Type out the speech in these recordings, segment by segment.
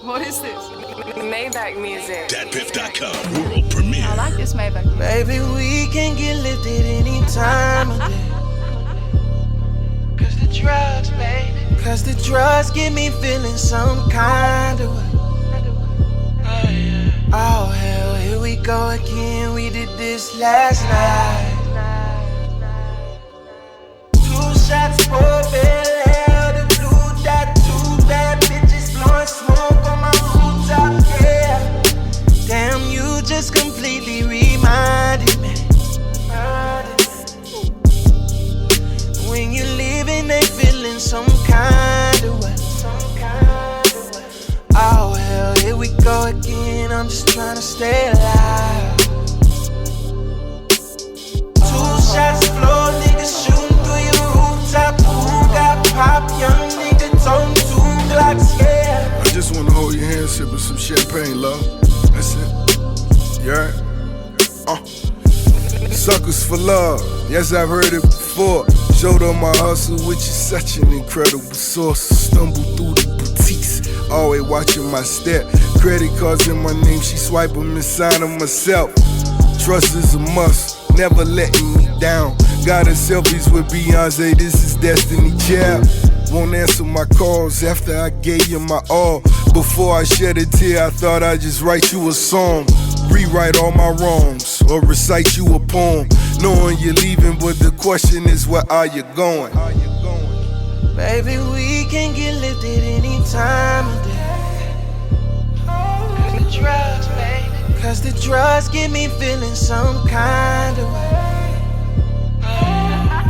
What is this? Maybach music. DatPiff.com world premiere. I like this Maybach music. Baby, we can get lifted any time of day. Cause the drugs, baby. Cause the drugs get me feeling some kind of way. Oh hell, here we go again. We did this last night. 2 shots for Bel Air, the blue dot, 2 bad bitches blowing smoke on my rooftop, yeah. Damn, you just completely reminded me. When you leaving, they feeling some kind of way. Oh hell, here we go again. I'm just trying to stay alive. 2 shots, floor niggas shooting through your rooftop. Who got pop? Young nigga toting 2 Glocks, yeah. I just wanna hold your hand, sipping some champagne, love. That's it. You heard? Suckers for love. Yes, I've heard it before. Showed on my hustle, which is such an incredible source. Stumble through the boutiques, always watching my step. Credit cards in my name, she swipe them and sign them myself. Trust is a must, never letting me down. Got her selfies with Beyonce, this is destiny, child. Won't answer my calls after I gave you my all. Before I shed a tear, I thought I'd just write you a song. Rewrite all my wrongs, or recite you a poem. Knowing you're leaving, but the question is, where are you going? Baby, we can get lifted any time of day. Cause the drugs, baby. Cause the drugs get me feeling some kind of way.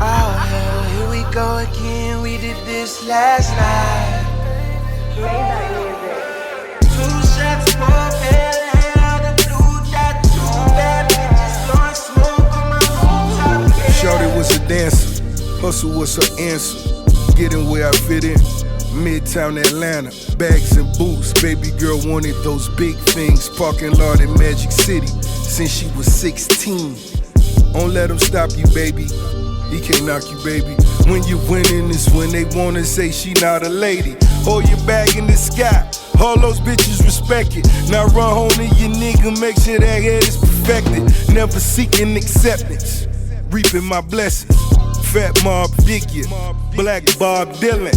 Oh hell, here we go again. We did this last night. Maybach music. 2 shots for Bel Air, the blue dot, 2 bad bitches blowing smoke on my rooftop, yeah. Shorty was a dancer, hustle was her answer. Getting where I fit in, Midtown Atlanta, bags and boots. Baby girl wanted those big things, parking lot in Magic City since she was 16. Don't let him stop you, baby. He can't knock you, baby. When you winning is when they wanna say she not a lady. Hold your bag in the sky, all those bitches respect it. Now run home to your nigga, make sure that head is perfected. Never seeking acceptance, reaping my blessings. Fat Mob figure, Black Bob Dylan.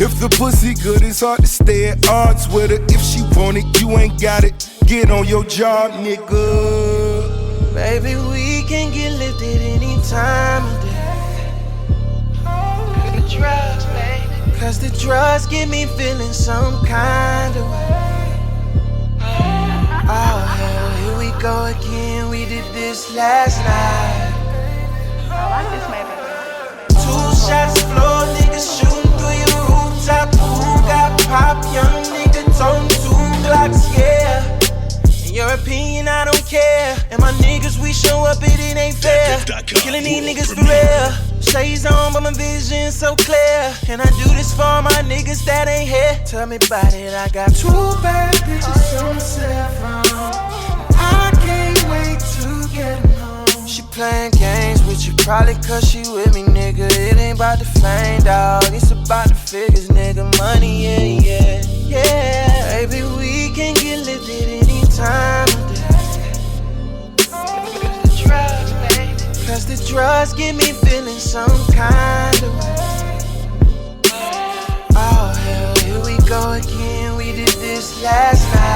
If the pussy good, it's hard to stay at odds with her. If she want it, you ain't got it. Get on your job, nigga. Baby, we can get lifted any time of day. Cause the drugs, baby. Cause the drugs get me feeling some kind of way. Oh hell, here we go again. We did this last night. I like this Maybach music. 2 shots, floor niggas shooting through your rooftop. Who got pop? Young nigga toting 2 Glocks, yeah. In your opinion, I don't care. And my niggas, we show up, it ain't fair. Killing these niggas for real. Shades on, but my vision so clear. And I do this for all my niggas that ain't here. Tell me about it, I got 2 bad bitches on the cell phone. I can't wait to get home. She playing games with you, probably cause she with me, nigga. It ain't about the fame, dawg. It's about the figures, nigga. Money, yeah, yeah, yeah. Baby, we can get lifted any time of day. Cause the drugs, baby. Cause the drugs get me feeling some kind of way. Oh hell, here we go again. We did this last night.